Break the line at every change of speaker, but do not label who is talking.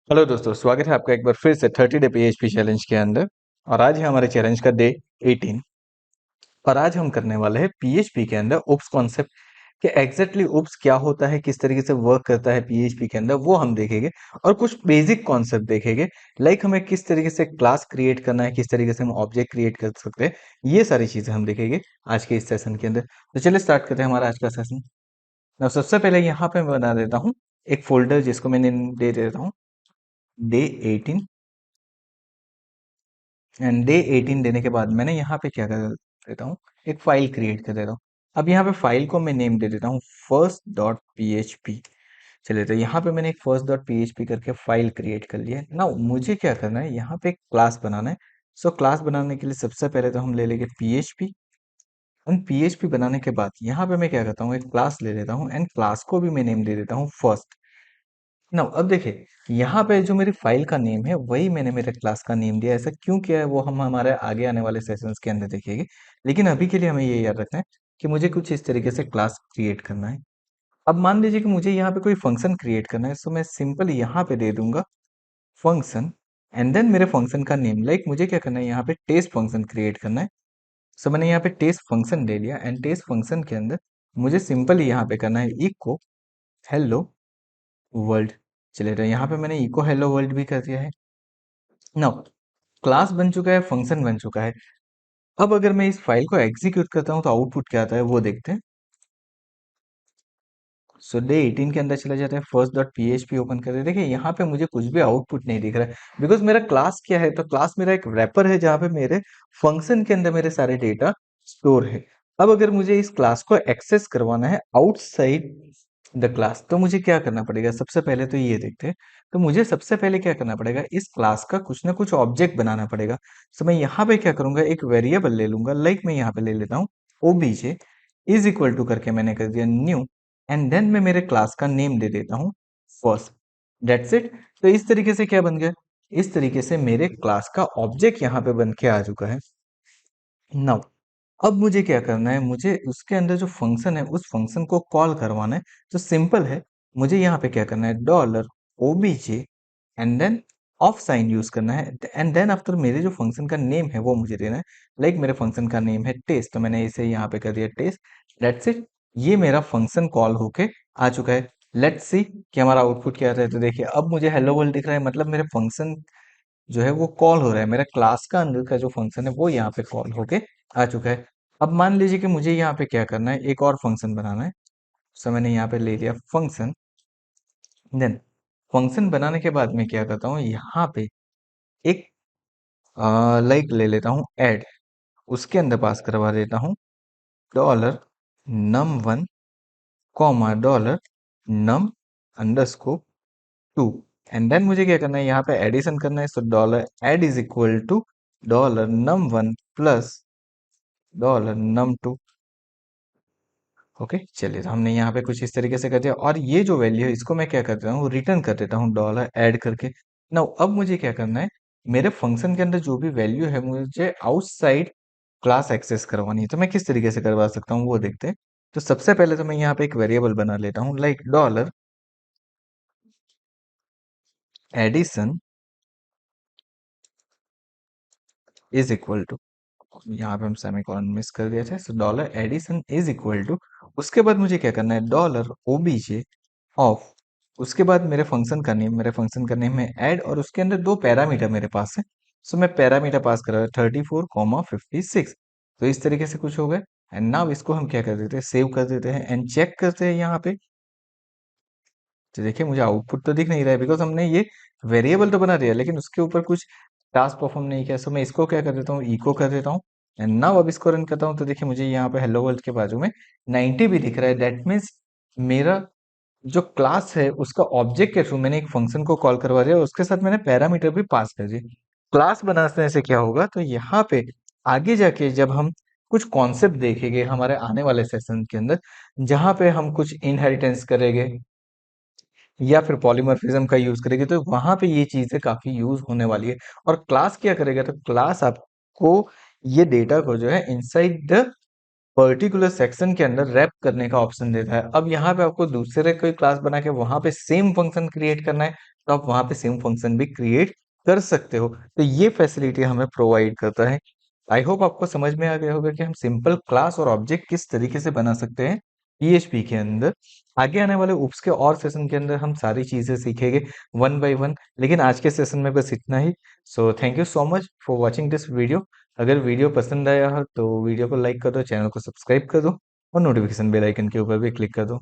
Hello दोस्तों, स्वागत है आपका एक बार फिर से 30 डे पीएचपी चैलेंज के अंदर। और आज है हमारे चैलेंज का डे 18। और आज हम करने वाले हैं पीएचपी के अंदर उप्स कॉन्सेप्ट कि एग्जैक्टली उप्स क्या होता है, किस तरीके से वर्क करता है पीएचपी के अंदर, वो हम देखेंगे। और कुछ बेसिक कॉन्सेप्ट देखेंगे, लाइक हमें किस तरीके से क्लास क्रिएट करना है, किस तरीके से हम ऑब्जेक्ट क्रिएट कर सकते हैं। ये सारी चीजें हम देखेंगे आज के इस सेशन के अंदर। तो चलिए स्टार्ट करते हैं हमारा आज का सेशन। अब सबसे पहले यहाँ पे मैं बना देता हूँ एक फोल्डर जिसको मैंने दे देता हूँ डे 18। एंड डे 18 देने के बाद मैंने यहाँ पे क्या कर देता हूँ, एक फाइल क्रिएट कर देता हूँ। अब यहाँ पे फाइल को मैं नेम दे देता हूँ first dot P H P. चलिए, तो यहाँ पे मैंने एक first dot P H P करके फाइल क्रिएट कर लिया है। नाउ मुझे क्या करना है, यहाँ पे एक क्लास बनाना है। सो क्लास बनाने के लिए सबसे पहले तो हम ले लेंगे P H P. And P H P बनाने के बाद यहाँ पे मैं क्या करता हूँ, एक क्लास ले लेता हूँ एंड क्लास को भी मैं नेम दे देता हूँ फर्स्ट। ना अब देखिए, यहाँ पे जो मेरी फाइल का नेम है वही मैंने मेरे क्लास का नेम दिया है। ऐसा क्यों किया है वो हम हमारे आगे आने वाले सेशंस के अंदर देखेंगे। लेकिन अभी के लिए हमें ये याद रखना है कि मुझे कुछ इस तरीके से क्लास क्रिएट करना है। अब मान लीजिए कि मुझे यहाँ पे कोई फंक्शन क्रिएट करना है, सो मैं सिंपल यहाँ पे दे दूंगा फंक्शन। एंड देन मेरे फंक्शन का नेम, लाइक मुझे क्या करना है, यहाँ पे टेस्ट फंक्शन क्रिएट करना है। सो मैंने यहाँ पे टेस्ट फंक्शन ले लिया एंड टेस्ट फंक्शन के अंदर मुझे सिंपल यहाँ पे करना है इको हेलो वर्ल्ड। चलिए, तो यहाँ पे मैंने इको हेलो वर्ल्ड भी कर दिया है। नाउ क्लास बन चुका है, फंक्शन बन चुका है। अब अगर मैं इस फाइल को एग्जीक्यूट करता हूँ तो आउटपुट क्या आता है वो देखते हैं। सो डे 18 के अंदर चला जाता है, first dot P H P open करते हैं। देखिए यहाँ पे मुझे कुछ भी आउटपुट नहीं दिख रहा है, बिकॉज मेरा क्लास क्या है, तो क्लास मेरा एक रैपर है जहाँ पे मेरे फंक्शन के अंदर मेरे सारे डेटा स्टोर है। अब अगर मुझे इस क्लास को एक्सेस करवाना है आउटसाइड द क्लास, तो मुझे क्या करना पड़ेगा, सबसे पहले तो ये देखते हैं। तो मुझे सबसे पहले क्या करना पड़ेगा, इस क्लास का कुछ ना कुछ ऑब्जेक्ट बनाना पड़ेगा। तो मैं यहाँ पे क्या करूंगा, एक वेरिएबल ले लूंगा, लाइक मैं यहाँ पे ले लेता हूँ ओबीजे इज इक्वल टू करके मैंने कर दिया न्यू। एंड देन मैं मेरे क्लास का नेम दे देता हूँ फर्स्ट। That's it. तो इस तरीके से क्या बन गया, इस तरीके से मेरे क्लास का ऑब्जेक्ट यहाँ पे बन के आ चुका है। नाउ अब मुझे क्या करना है, मुझे उसके अंदर जो फंक्शन है उस फंक्शन को कॉल करवाना है। तो सिंपल है, मुझे यहाँ पे क्या करना है, dollar OBJ and then of sign use करना है। एंड देन आफ्टर मेरे जो फंक्शन का नेम है वो मुझे देना है। लाइक मेरे फंक्शन का नेम है टेस्ट, तो मैंने इसे यहाँ पे कर दिया टेस्ट। Let's it. ये मेरा फंक्शन कॉल होके आ चुका है। लेट्स सी कि हमारा आउटपुट क्या आता है। तो देखिए, अब मुझे हेलो वर्ल्ड दिख रहा है, मतलब मेरे फंक्शन जो है वो कॉल हो रहा है, मेरा क्लास का अंदर का जो फंक्शन है वो यहाँ पे कॉल होके आ चुका है। अब मान लीजिए कि मुझे यहाँ पे क्या करना है, एक और फंक्शन बनाना है। सो मैंने यहाँ पे ले लिया फंक्शन। देन फंक्शन बनाने के बाद मैं क्या करता हूँ, यहाँ पे एक लाइक ले लेता हूँ ऐड, उसके अंदर पास करवा देता हूँ dollar num one comma dollar num underscore two. And then मुझे क्या करना है, यहाँ पे एडिशन करना है। So dollar add is equal to dollar num one plus dollar num two. Okay, चलिए, तो हमने यहाँ पे कुछ इस तरीके से कर दिया। और ये जो वैल्यू है इसको मैं क्या कर देता हूँ, रिटर्न कर देता हूँ डॉलर ऐड करके। नाउ अब मुझे क्या करना है, मेरे फंक्शन के अंदर जो भी वैल्यू है मुझे आउटसाइड क्लास एक्सेस करवानी है। तो मैं किस तरीके से करवा सकता हूँ वो देखते हैं। तो सबसे पहले तो मैं यहाँ पे एक वेरिएबल बना लेता हूँ, like dollar addition is equal to, यहाँ पे हम सेमीकोलन मिस कर दिए थे। So dollar addition is equal to, उसके बाद मुझे क्या करना है, डॉलर ओबीजे ऑफ, उसके बाद मेरे फंक्शन का नेम, मेरे फंक्शन का नेम है ऐड, और उसके अंदर दो पैरामीटर मेरे पास है। सो मैं पैरामीटर पास कर रहा हूँ 34,56। तो इस तरीके से कुछ हो गया। एंड नाउ इसको हम क्या कर देते हैं, सेव कर देते हैं एंड चेक करते हैं यहाँ पे। तो देखिए, मुझे आउटपुट तो दिख नहीं रहा है, बिकॉज हमने ये वेरिएबल तो बना दिया लेकिन उसके ऊपर कुछ टास्क परफॉर्म नहीं किया। सो मैं इसको क्या कर देता हूँ, इको कर देता हूँ। एंड नाउ अब इसको रन करता हूँ तो देखिए मुझे यहाँ पे हेलो वर्ल्ड के बाजू में 90 भी दिख रहा है। दैट मीन्स मेरा जो क्लास है उसका ऑब्जेक्ट के थ्रू मैंने एक फंक्शन को कॉल करवा दिया और उसके साथ मैंने पैरामीटर भी पास कर दिए। क्लास बनाने से क्या होगा, तो यहाँ पे आगे जाके जब हम कुछ कॉन्सेप्ट देखेंगे हमारे आने वाले सेशन के अंदर, जहाँ पे हम कुछ इनहेरिटेंस करेंगे या फिर पॉलीमॉर्फिज्म का यूज करेंगे, तो वहां पे ये चीजें काफी यूज होने वाली है। और क्लास क्या करेगा, तो क्लास आपको ये डेटा को जो है इनसाइड द पर्टिकुलर सेक्शन के अंदर रैप करने का ऑप्शन देता है। अब यहाँ पे आपको दूसरे कोई क्लास बना के वहां पे सेम फंक्शन क्रिएट करना है, तो आप वहां पे सेम फंक्शन भी क्रिएट कर सकते हो। तो ये फैसिलिटी हमें प्रोवाइड करता है। आई होप आपको समझ में आ गया होगा कि हम सिंपल क्लास और ऑब्जेक्ट किस तरीके से बना सकते हैं पीएचपी के अंदर। आगे आने वाले उप्स के और सेशन के अंदर हम सारी चीजें सीखेंगे वन बाय वन, लेकिन आज के सेशन में बस इतना ही। So thank you so much for watching this video. अगर वीडियो पसंद आया हो तो वीडियो को लाइक कर दो, चैनल को सब्सक्राइब कर दो और नोटिफिकेशन बेल आइकन के ऊपर भी क्लिक कर दो।